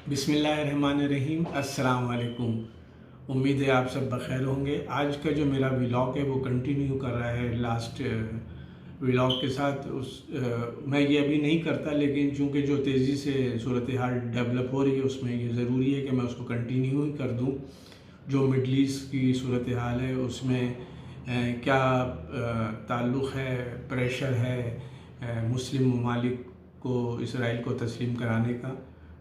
बिस्मिल्लाहिर्रहमानिर्रहीम। अस्सलाम वालेकुम। उम्मीद है आप सब बखैर होंगे। आज का जो मेरा व्लॉग है वो कंटिन्यू कर रहा है लास्ट व्लॉग के साथ। मैं ये अभी नहीं करता, लेकिन चूँकि जो तेज़ी से सूरत हाल डेवलप हो रही है उसमें ये ज़रूरी है कि मैं उसको कंटिन्यू ही कर दूँ। जो मिडल ईस्ट की सूरत हाल है उसमें क्या ताल्लुक़ है, प्रेशर है मुस्लिम ममालिक को इसराइल को तस्लीम कराने का,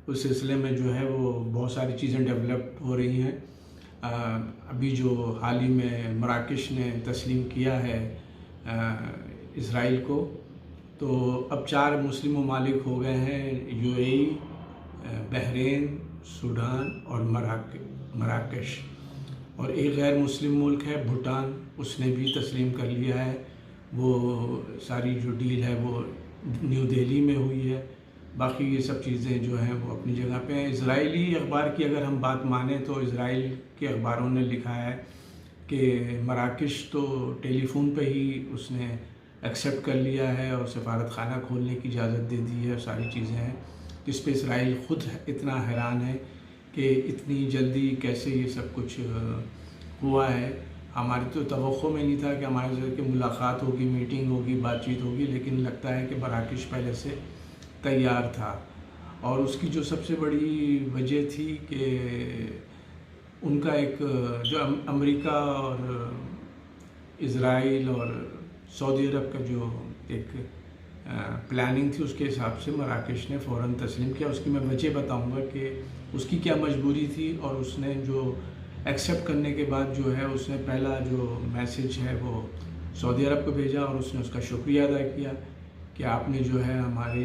उस सिलसिले में जो है वो बहुत सारी चीज़ें डेवलप हो रही हैं। अभी जो हाल ही में मराकश ने तस्लीम किया है इसराइल को, तो अब 4 मुस्लिम ममालिक हो गए हैं, यूएई, बहरीन, सूडान और मराकश। और एक गैर मुस्लिम मुल्क है भूटान, उसने भी तस्लीम कर लिया है। वो सारी जो डील है वो न्यू दिल्ली में हुई है। बाकी ये सब चीज़ें जो हैं वो अपनी जगह पे हैं। इजरायली अखबार की अगर हम बात मानें तो इजराइल के अखबारों ने लिखा है कि मराकश तो टेलीफोन पे ही उसने एक्सेप्ट कर लिया है और सफारत खाना खोलने की इजाज़त दे दी है, सारी चीज़ें हैं, जिस पे इसराइल ख़ुद इतना हैरान है कि इतनी जल्दी कैसे ये सब कुछ हुआ है। हमारी तो तवक्को में नहीं था कि हमारे से कि मुलाकात होगी, मीटिंग होगी, बातचीत होगी, लेकिन लगता है कि मराकश पहले से तैयार था। और उसकी जो सबसे बड़ी वजह थी कि उनका एक जो अमेरिका और इज़राइल और सऊदी अरब का जो एक प्लानिंग थी, उसके हिसाब से मराकश ने फ़ौरन तस्लीम किया। उसकी मैं वजह बताऊंगा कि उसकी क्या मजबूरी थी। और उसने जो एक्सेप्ट करने के बाद जो है उसने पहला जो मैसेज है वो सऊदी अरब को भेजा और उसने उसका शुक्रिया अदा किया कि आपने जो है हमारी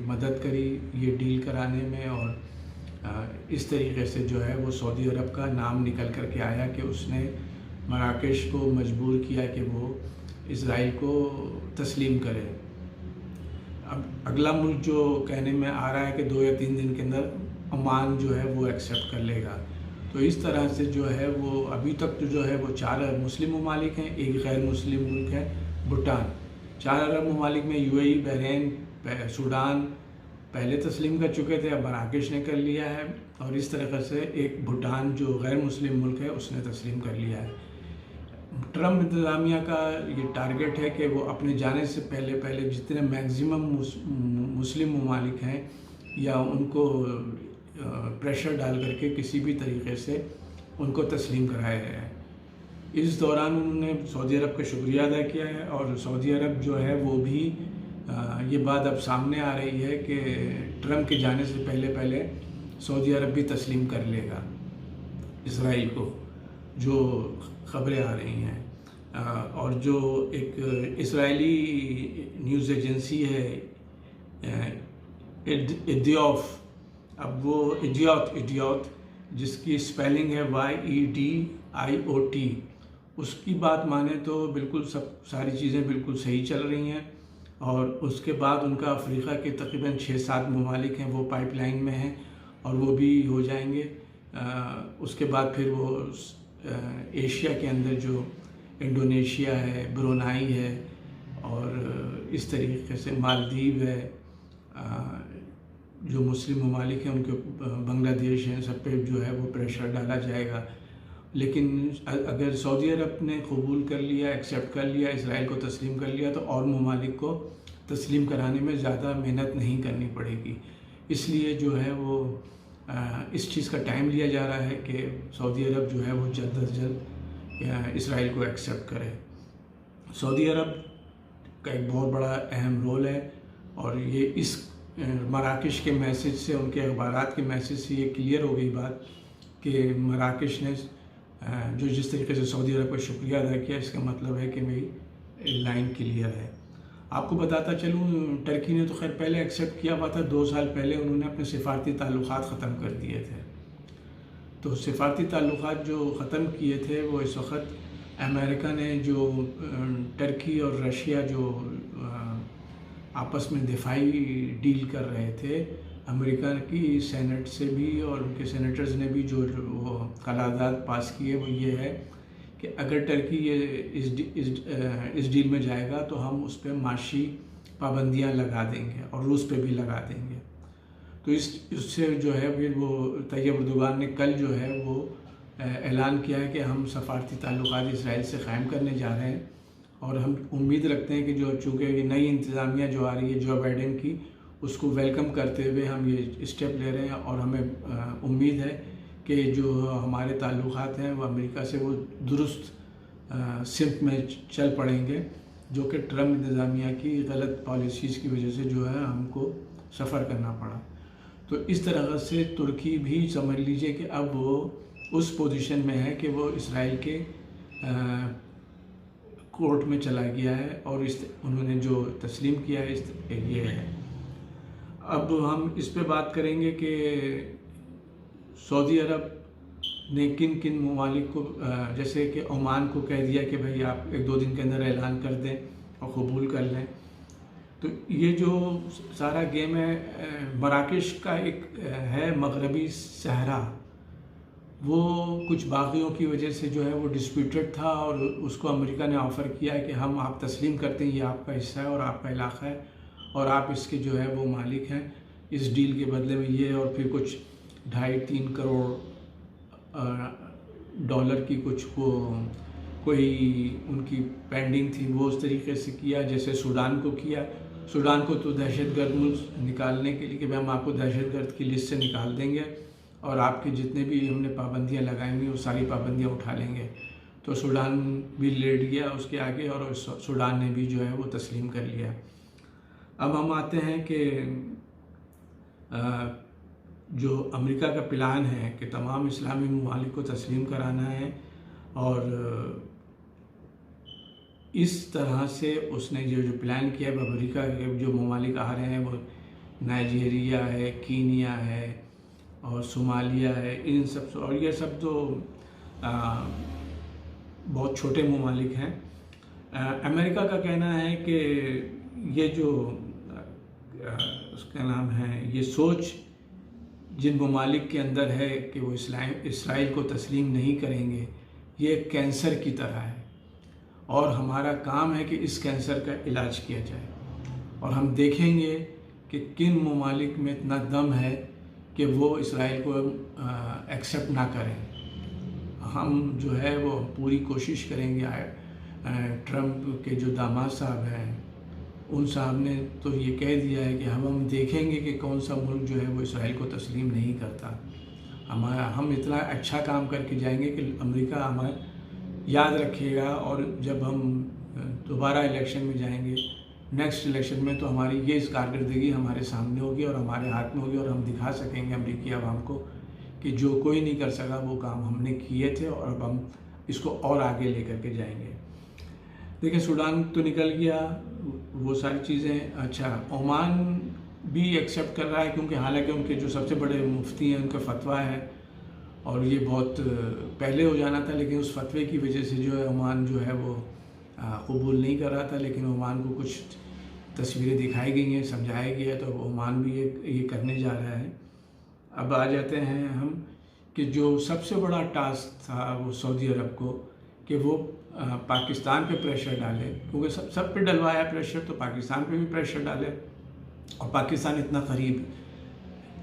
मदद करी ये डील कराने में। और इस तरीके से जो है वो सऊदी अरब का नाम निकल कर के आया कि उसने मराकश को मजबूर किया कि वो इज़राइल को तस्लीम करे। अब अगला मुल्क जो कहने में आ रहा है कि 2 या 3 दिन के अंदर ओमान जो है वो एक्सेप्ट कर लेगा। तो इस तरह से जो है वो अभी तक तो जो है वो 4 मुस्लिम ममालिक हैं, एक गैर मुस्लिम मुल्क है भूटान। 4 अरब ममालिक में यूएई, बहरीन, सूडान पहले तस्लीम कर चुके थे, अब मराकश ने कर लिया है। और इस तरह से एक भूटान जो गैर मुस्लिम मुल्क है उसने तस्लीम कर लिया है। ट्रम्प इंतज़ामिया का ये टारगेट है कि वो अपने जाने से पहले पहले जितने मैक्सिमम मुस्लिम ममालिक हैं या उनको प्रेशर डाल करके किसी भी तरीके से उनको तस्लीम कराया है। इस दौरान उन्होंने सऊदी अरब का शुक्रिया अदा किया है और सऊदी अरब जो है वो भी ये बात अब सामने आ रही है कि ट्रम्प के जाने से पहले पहले सऊदी अरब भी तस्लीम कर लेगा इसराइल को, जो ख़बरें आ रही हैं। और जो एक इसराइली न्यूज़ एजेंसी है इडियोफ, अब वो इडियोट जिसकी स्पेलिंग है YEDIOT, उसकी बात माने तो बिल्कुल सब सारी चीज़ें बिल्कुल सही चल रही हैं। और उसके बाद उनका अफ्रीका के तकरीबन 6-7 ममालिक हैं वो पाइपलाइन में हैं और वो भी हो जाएंगे। उसके बाद फिर वो एशिया के अंदर जो इंडोनेशिया है, ब्रुनाई है और इस तरीके से मालदीव है, जो मुस्लिम ममालिक हैं उनके बांग्लादेश हैं, सब पे जो है वो प्रेशर डाला जाएगा। लेकिन अगर सऊदी अरब ने कबूल कर लिया, एक्सेप्ट कर लिया, इसराइल को तस्लीम कर लिया, तो और ममालिक को तस्लीम कराने में ज़्यादा मेहनत नहीं करनी पड़ेगी। इसलिए जो है वो इस चीज़ का टाइम लिया जा रहा है कि सऊदी अरब जो है वो जल्द अज जल्द इसराइल को एक्सेप्ट करे। सऊदी अरब का एक बहुत बड़ा अहम रोल है और ये इस मराकश के मैसेज से, उनके अखबारात के मैसेज से ये क्लियर हो गई बात कि मराकश ने जो जिस तरीके से सऊदी अरब का शुक्रिया अदा किया, इसका मतलब है कि भाई लाइन क्लियर है। आपको बताता चलूँ, टर्की ने तो खैर पहले एक्सेप्ट किया हुआ था, 2 साल पहले उन्होंने अपने सिफारती ताल्लुकात ख़त्म कर दिए थे। तो सिफारती ताल्लुकात जो ख़त्म किए थे वो इस वक्त अमेरिका ने जो टर्की और रशिया जो आपस में दिफाई डील कर रहे थे, अमेरिका की सेनेट से भी और उनके सेनेटर्स ने भी जो वो करारदाद पास किए वो ये है कि अगर टर्की ये इस डील में जाएगा तो हम उस पर माशी पाबंदियां लगा देंगे और रूस पे भी लगा देंगे। तो इससे जो है फिर वो तैयब अर्दोगान ने कल जो है वो ऐलान किया है कि हम सफारती ताल्लुकात इसराइल से क़ायम करने जा रहे हैं। और हम उम्मीद रखते हैं कि जो चूँकि ये नई इंतज़ामिया जो आ रही है जो बाइडेन की, उसको वेलकम करते हुए हम ये स्टेप ले रहे हैं। और हमें उम्मीद है कि जो हमारे ताल्लुकात हैं वो अमेरिका से वो दुरुस्त सिमत में चल पड़ेंगे, जो कि ट्रम्प इंतज़ामिया की गलत पॉलिसीज़ की वजह से जो है हमको सफ़र करना पड़ा। तो इस तरह से तुर्की भी समझ लीजिए कि अब वो उस पोजीशन में है कि वो इसराइल के कोर्ट में चला गया है और उन्होंने जो तस्लीम किया है ये है। अब हम इस पे बात करेंगे कि सऊदी अरब ने किन किन ममालिक को, जैसे कि ओमान को कह दिया कि भाई आप 1-2 दिन के अंदर ऐलान कर दें और कबूल कर लें। तो ये जो सारा गेम है, मराकेश का एक है मगरबी सहरा, वो कुछ बागियों की वजह से जो है वो डिस्प्यूटेड था और उसको अमेरिका ने ऑफ़र किया है कि हम आप तस्लीम करते हैं, ये आपका हिस्सा है और आपका इलाक़ा है और आप इसके जो है वो मालिक हैं। इस डील के बदले में ये और फिर कुछ 2.5-3 करोड़ डॉलर की कुछ वो कोई उनकी पेंडिंग थी, वो उस तरीके से किया जैसे सूडान को किया। सूडान को तो दहशतगर्द मुल्क निकालने के लिए कि भाई हम आपको दहशतगर्द की लिस्ट से निकाल देंगे और आपके जितने भी हमने पाबंदियां लगाई हुई वो सारी पाबंदियां उठा लेंगे। तो सूडान भी लेट गया उसके आगे और सूडान ने भी जो है वो तस्लीम कर लिया। अब हम आते हैं कि जो अमेरिका का प्लान है कि तमाम इस्लामी ममालिक को तस्लीम कराना है और इस तरह से उसने जो प्लान किया है। अमेरिका के जो ममालिक आ रहे हैं वो नाइजीरिया है, कीनिया है और सोमालिया है, इन सब और ये सब तो बहुत छोटे ममालिक हैं। अमेरिका का कहना है कि ये जो उसका नाम है, ये सोच जिन ममालिक के अंदर है कि वो इसराइल को तस्लीम नहीं करेंगे, ये कैंसर की तरह है और हमारा काम है कि इस कैंसर का इलाज किया जाए। और हम देखेंगे कि किन ममालिक में इतना दम है कि वो इसराइल को एक्सेप्ट ना करें। हम जो है वो पूरी कोशिश करेंगे। ट्रम्प के जो दामाद साहब हैं उन साहब ने तो ये कह दिया है कि हम देखेंगे कि कौन सा मुल्क जो है वो इसराइल को तस्लीम नहीं करता। हम इतना अच्छा काम करके जाएंगे कि अमेरिका हमें याद रखिएगा और जब हम दोबारा इलेक्शन में जाएंगे, नेक्स्ट इलेक्शन में, तो हमारी ये इस कारकर्दगी हमारे सामने होगी और हमारे हाथ में होगी और हम दिखा सकेंगे अमेरिकी अवाम को कि जो कोई नहीं कर सका वो काम हमने किए थे और अब हम इसको और आगे लेकर के जाएंगे। देखिए, सूडान तो निकल गया, वो सारी चीज़ें। अच्छा, ओमान भी एक्सेप्ट कर रहा है क्योंकि हालांकि उनके जो सबसे बड़े मुफ्ती हैं उनका फतवा है और ये बहुत पहले हो जाना था, लेकिन उस फतवे की वजह से जो है ओमान जो है वो कबूल नहीं कर रहा था। लेकिन ओमान को कुछ तस्वीरें दिखाई गई हैं, समझाया गया, तो ओमान भी ये करने जा रहा है। अब आ जाते हैं हम कि जो सबसे बड़ा टास्क था वो सऊदी अरब को कि वो पाकिस्तान पे प्रेशर डाले, क्योंकि सब पे डलवाया प्रेशर, तो पाकिस्तान पे भी प्रेशर डाले। और पाकिस्तान इतना करीब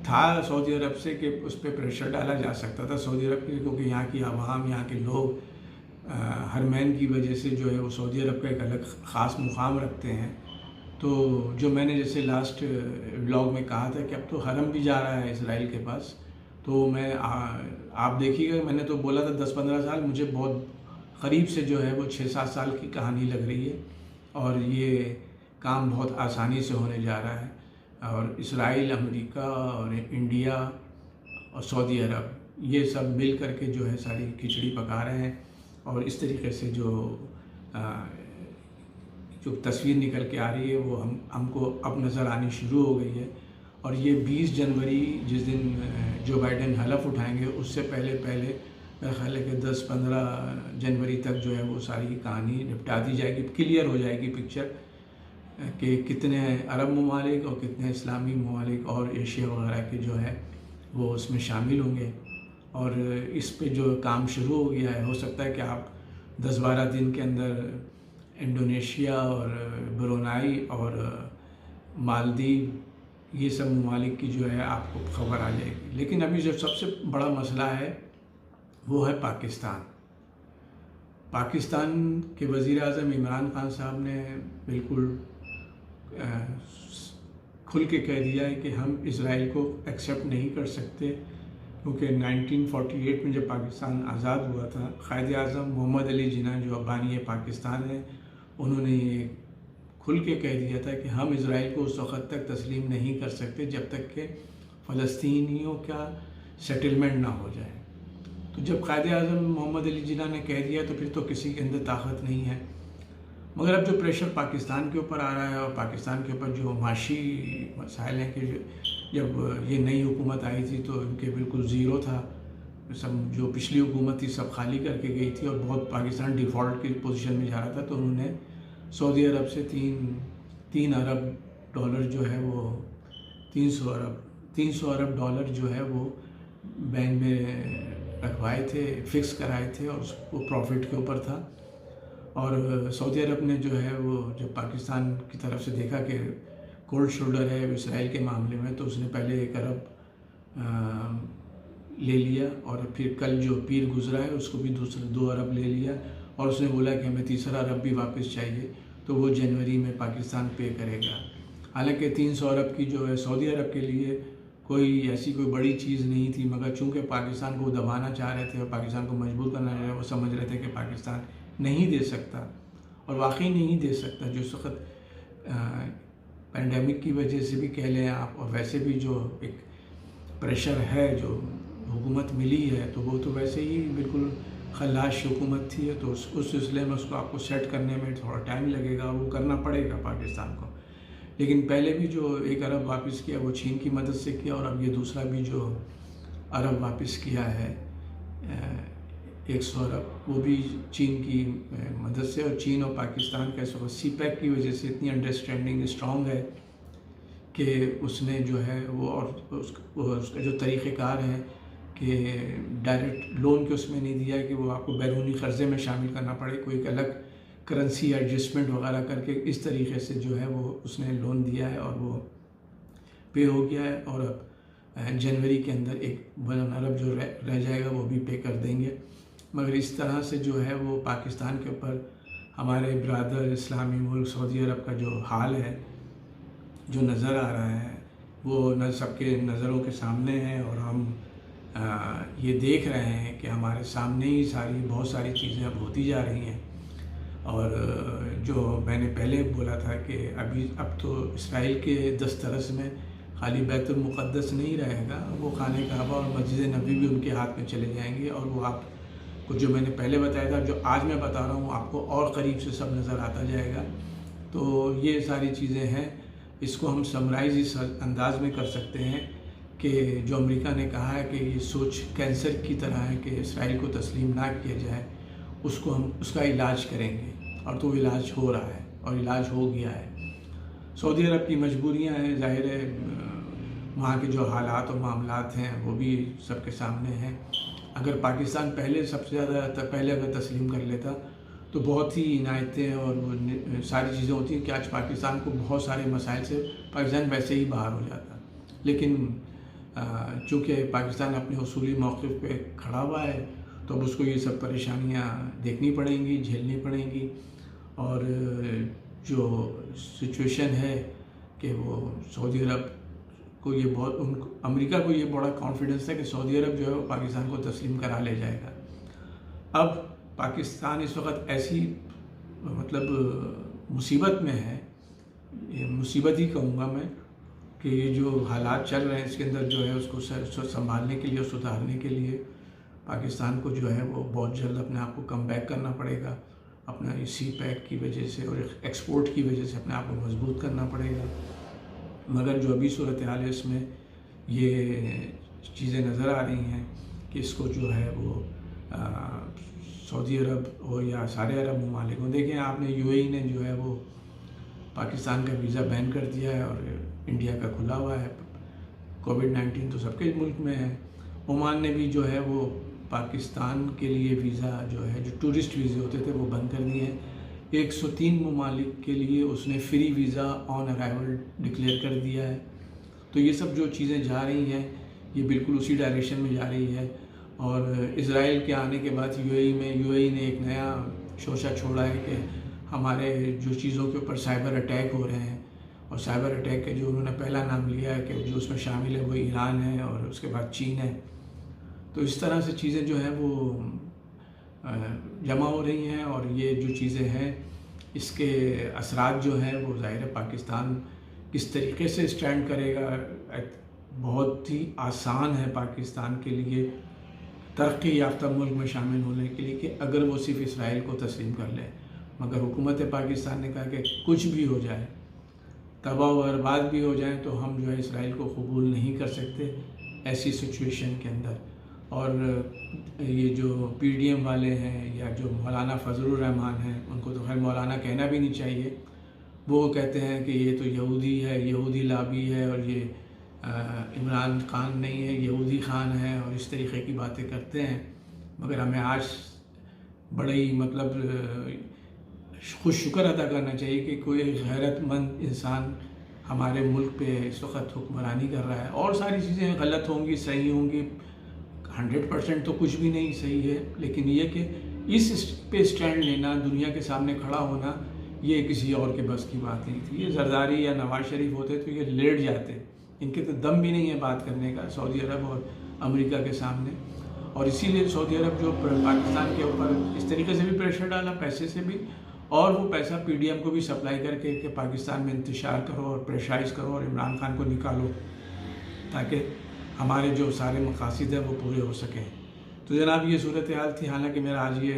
था सऊदी अरब से कि उस पर प्रेशर डाला जा सकता था सऊदी अरब के, क्योंकि यहाँ की आवाम, यहाँ के लोग हरमैन की वजह से जो है वो सऊदी अरब का एक अलग ख़ास मुकाम रखते हैं। तो जो मैंने जैसे लास्ट व्लॉग में कहा था कि अब तो हरम भी जा रहा है इसराइल के पास, तो मैं आप देखिएगा, मैंने तो बोला था 10-15 साल, मुझे बहुत करीब से जो है वो 6-7 साल की कहानी लग रही है और ये काम बहुत आसानी से होने जा रहा है। और इसराइल, अमेरिका और इंडिया और सऊदी अरब ये सब मिल करके जो है सारी खिचड़ी पका रहे हैं और इस तरीके से जो तस्वीर निकल के आ रही है वो हमको अब नज़र आनी शुरू हो गई है। और ये 20 जनवरी जिस दिन जो बाइडेन हलफ उठाएंगे उससे पहले मेरा ख्याल है कि 10-15 जनवरी तक जो है वो सारी कहानी निपटा दी जाएगी, क्लियर हो जाएगी पिक्चर कि कितने अरब ममालिक और कितने इस्लामी ममालिक और एशिया वगैरह के जो है वो उसमें शामिल होंगे। और इस पे जो काम शुरू हो गया है, हो सकता है कि आप 10-12 दिन के अंदर इंडोनेशिया और ब्रुनाई और मालदीव ये सब ममालिक की जो है आपको खबर आ जाएगी। लेकिन अभी जो सबसे बड़ा मसला है वो है पाकिस्तान। पाकिस्तान के वज़ीर आज़म इमरान खान साहब ने बिल्कुल खुल के कह दिया है कि हम इज़राइल को एक्सेप्ट नहीं कर सकते, क्योंकि 1948 में जब पाकिस्तान आज़ाद हुआ था, क़ायद आज़म मोहम्मद अली जिन्ना जो बानी पाकिस्तान है, उन्होंने ये खुल के कह दिया था कि हम इज़राइल को उस वक़्त तक तस्लीम नहीं कर सकते जब तक कि फ़लस्तीनियों का सेटलमेंट ना हो जाए। तो जब क़ायद आज़म मोहम्मद अली जिन्ना ने कह दिया तो फिर तो किसी के अंदर ताकत नहीं है। मगर अब जो प्रेशर पाकिस्तान के ऊपर आ रहा है और पाकिस्तान के ऊपर जो माशी मसाइल हैं कि जब ये नई हुकूमत आई थी तो इनके बिल्कुल ज़ीरो था, सब जो पिछली हुकूमत थी सब खाली करके गई थी और बहुत पाकिस्तान डिफ़ॉल्ट की पोजीशन में जा रहा था। तो उन्होंने सऊदी अरब से तीन अरब डॉलर जो है वो 300 अरब डॉलर जो है वो बैंक में रखवाए थे, फ़िक्स कराए थे और उसको प्रॉफिट के ऊपर था। और सऊदी अरब ने जो है वो जब पाकिस्तान की तरफ से देखा कि कोल्ड शोल्डर है इसराइल के मामले में, तो उसने पहले 1 अरब ले लिया और फिर कल जो पीर गुजरा है उसको भी दूसरे 2 अरब ले लिया और उसने बोला कि हमें तीसरा अरब भी वापस चाहिए, तो वो जनवरी में पाकिस्तान पे करेगा। हालांकि 300 अरब की जो है सऊदी अरब के लिए कोई ऐसी कोई बड़ी चीज़ नहीं थी, मगर चूँकि पाकिस्तान को दबाना चाह रहे थे और पाकिस्तान को मजबूर करना चाह रहे थे, वो समझ रहे थे कि पाकिस्तान नहीं दे सकता और वाकई नहीं दे सकता। जो इस वक्त पैंडेमिक की वजह से भी कह लें आप, और वैसे भी जो एक प्रेशर है जो हुकूमत मिली है, तो वो तो वैसे ही बिल्कुल खल्लाश हुकूमत थी, तो उस सिलसिले में उसको आपको सेट करने में थोड़ा टाइम लगेगा, वो करना पड़ेगा पाकिस्तान को। लेकिन पहले भी जो 1 अरब वापस किया वो चीन की मदद से किया, और अब ये दूसरा भी जो अरब वापस किया है 100 अरब, वो भी चीन की मदद से। और चीन और पाकिस्तान का इस वक्त सीपैक की वजह से इतनी अंडरस्टैंडिंग स्ट्रॉन्ग है कि उसने जो है वो और उसका जो तरीक़ेकार है कि डायरेक्ट लोन के उसमें नहीं दिया कि वो आपको बैरूनी क़र्ज़े में शामिल करना पड़े, कोई एक अलग करेंसी एडजस्टमेंट वगैरह करके इस तरीके से जो है वो उसने लोन दिया है और वो पे हो गया है। और अब जनवरी के अंदर 1 अरब जो रह जाएगा वो भी पे कर देंगे। मगर इस तरह से जो है वो पाकिस्तान के ऊपर हमारे ब्रादर इस्लामी मुल्क सऊदी अरब का जो हाल है जो नज़र आ रहा है वो न सबके नज़रों के सामने है, और हम ये देख रहे हैं कि हमारे सामने ही बहुत सारी चीज़ें अब होती जा रही हैं। और जो मैंने पहले बोला था कि अब तो इसराइल के दस्तरस में खाली बैतुल मुक़द्दस नहीं रहेगा, वो खाने काबा और मस्जिद नबी भी उनके हाथ में चले जाएंगे। और वो आपको जो मैंने पहले बताया था, जो आज मैं बता रहा हूँ, आपको और करीब से सब नज़र आता जाएगा। तो ये सारी चीज़ें हैं, इसको हम समराइज़ इस अंदाज में कर सकते हैं कि जो अमेरिका ने कहा है कि ये सोच कैंसर की तरह है कि इसराइल को तस्लीम ना किया जाए, उसको हम उसका इलाज करेंगे, और तो इलाज हो रहा है और इलाज हो गया है। सऊदी अरब की मजबूरियां हैं, ज़ाहिर है वहाँ के जो हालात और मामलात हैं वो भी सबके सामने हैं। अगर पाकिस्तान सबसे ज़्यादा पहले अगर तस्लीम कर लेता तो बहुत ही इनायतें और सारी चीज़ें होती हैं कि आज पाकिस्तान को बहुत सारे मसाइल से पाकिस्तान वैसे ही बाहर हो जाता। लेकिन चूँकि पाकिस्तान अपने उसूली मौक़िफ़ पे खड़ा हुआ है, तो अब उसको ये सब परेशानियाँ देखनी पड़ेंगी, झेलनी पड़ेंगी। और जो सिचुएशन है कि वो सऊदी अरब को ये अमेरिका को ये बड़ा कॉन्फिडेंस है कि सऊदी अरब जो है वो पाकिस्तान को तस्लीम करा ले जाएगा। अब पाकिस्तान इस वक्त ऐसी मतलब मुसीबत में है, ये मुसीबत ही कहूँगा मैं, कि ये जो हालात चल रहे हैं इसके अंदर जो है उसको संभालने के लिए और सुधारने के लिए पाकिस्तान को जो है वो बहुत जल्द अपने आप को कम बैक करना पड़ेगा। अपना इसी पैक की वजह से और एक्सपोर्ट की वजह से अपने आप को मजबूत करना पड़ेगा। मगर जो अभी सूरत हाल है इसमें ये चीज़ें नज़र आ रही हैं कि इसको जो है वो सऊदी अरब हो या सारे अरब ममालिक हो, देखें आपने यूएई ने जो है वो पाकिस्तान का वीज़ा बैन कर दिया है और इंडिया का खुला हुआ है। कोविड-19 तो सबके मुल्क में है। ओमान ने भी जो है वो पाकिस्तान के लिए वीज़ा जो है, जो टूरिस्ट वीज़े होते थे वो बंद कर दिए हैं। 103 ममालिक के लिए उसने free visa on arrival declare कर दिया है। तो ये सब जो चीज़ें जा रही हैं ये बिल्कुल उसी डायरेक्शन में जा रही है। और इज़राइल के आने के बाद यूएई ने एक नया शोशा छोड़ा है कि हमारे जो चीज़ों के ऊपर साइबर अटैक हो रहे हैं, और साइबर अटैक के जो उन्होंने पहला नाम लिया है कि जो उसमें शामिल है वो ईरान है और उसके बाद चीन है। तो इस तरह से चीज़ें जो हैं वो जमा हो रही हैं, और ये जो चीज़ें हैं इसके असरात जो हैं वो ज़ाहिर है पाकिस्तान किस तरीके से स्टैंड करेगा। बहुत ही आसान है पाकिस्तान के लिए तरक्की याफ्ता मुल्क में शामिल होने के लिए कि अगर वो सिर्फ इसराइल को तस्लीम कर ले, मगर हुकूमत पाकिस्तान ने कहा कि कुछ भी हो जाए, तबाह व बर्बाद भी हो जाए, तो हम जो है इसराइल को कबूल नहीं कर सकते ऐसी सिचुएशन के अंदर। और ये जो पीडीएम वाले हैं या जो मौलाना फजलुर रहमान हैं, उनको तो खैर मौलाना कहना भी नहीं चाहिए, वो कहते हैं कि ये तो यहूदी है, यहूदी लाबी है, और ये इमरान खान नहीं है, यहूदी खान है, और इस तरीके की बातें करते हैं। मगर हमें आज बड़े ही मतलब खुश शुक्र अदा करना चाहिए कि कोई गैरतमंद इंसान हमारे मुल्क पे इस वक्त हुक्मरानी कर रहा है। और सारी चीज़ें गलत होंगी, सही होंगी, 100% तो कुछ भी नहीं सही है, लेकिन ये कि इस पे स्टैंड लेना, दुनिया के सामने खड़ा होना, ये किसी और के बस की बात नहीं थी। ये जरदारी या नवाज शरीफ होते तो ये लेट जाते, इनके तो दम भी नहीं है बात करने का सऊदी अरब और अमेरिका के सामने। और इसीलिए सऊदी अरब जो पाकिस्तान के ऊपर इस तरीके से भी प्रेशर डाला, पैसे से भी, और वो पैसा पीडीएम को भी सप्लाई करके कि पाकिस्तान में इंतशार करो और प्रेशराइज करो और इमरान खान को निकालो, ताकि हमारे जो सारे मकासद हैं वो पूरे हो सकें। तो जनाब ये सूरत हाल थी। हालांकि मेरा आज ये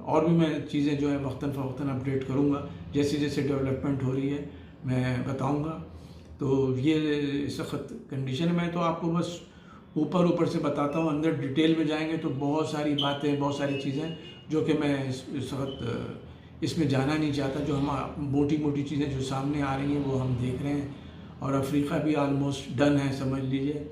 और भी मैं चीज़ें जो है वक्तन फ़वक्तन अपडेट करूँगा, जैसे जैसे डेवलपमेंट हो रही है मैं बताऊँगा। तो ये इस वक्त कंडीशन में तो आपको बस ऊपर से बताता हूँ, अंदर डिटेल में जाएंगे तो बहुत सारी बातें, बहुत सारी चीज़ें जो कि मैं इस वक्त इसमें जाना नहीं चाहता। जो हम मोटी मोटी चीज़ें जो सामने आ रही हैं वो हम देख रहे हैं, और अफ्रीका भी आलमोस्ट डन है समझ लीजिए।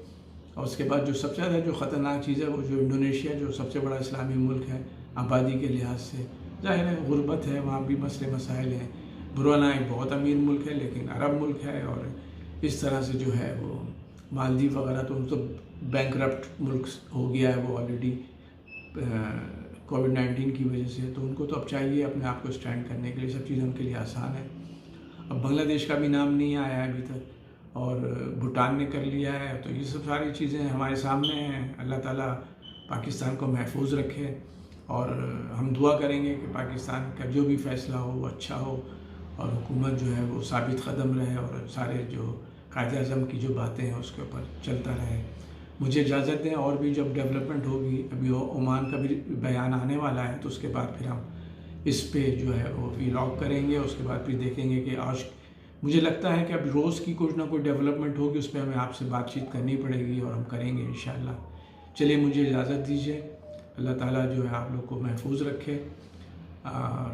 और उसके बाद जो सबसे ज़्यादा जो ख़तरनाक चीज़ है वो जो इंडोनेशिया, जो सबसे बड़ा इस्लामी मुल्क है आबादी के लिहाज से, ज़ाहिर है गुर्बत है, वहाँ भी मसले मसाइल हैं। ब्रुनेई बहुत अमीर मुल्क है लेकिन अरब मुल्क है, और इस तरह से जो है वो मालदीव वगैरह तो उनको बैंकरप्ट मुल्क हो गया है वो ऑलरेडी कोविड-19 की वजह से। तो उनको तो अब चाहिए अपने आप को स्टैंड करने के लिए, सब चीज़ें उनके लिए आसान है। अब बांग्लादेश का भी नाम नहीं आया है अभी तक, और भूटान ने कर लिया है। तो ये सब सारी चीज़ें हमारे सामने हैं। अल्लाह ताला पाकिस्तान को महफूज रखे, और हम दुआ करेंगे कि पाकिस्तान का जो भी फ़ैसला हो वो अच्छा हो, और हुकूमत जो है वो साबित कदम रहे, और सारे जो कायदे आज़म की जो बातें हैं उसके ऊपर चलता रहे। मुझे इजाज़त दें, और भी जब डेवलपमेंट होगी, अभी ओमान का भी बयान आने वाला है, तो उसके बाद फिर हम इस पे जो है वो व्लॉग करेंगे। उसके बाद फिर देखेंगे कि आज मुझे लगता है कि अब रोज़ की कुछ ना कुछ डेवलपमेंट होगी, उस पर हमें आपसे बातचीत करनी पड़ेगी, और हम करेंगे इंशाअल्लाह। चलिए मुझे इजाज़त दीजिए। अल्लाह ताला जो है आप लोग को महफूज रखे, और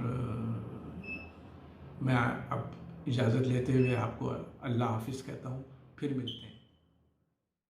मैं अब इजाज़त लेते हुए आपको अल्लाह हाफिज़ कहता हूँ। फिर मिलते हैं।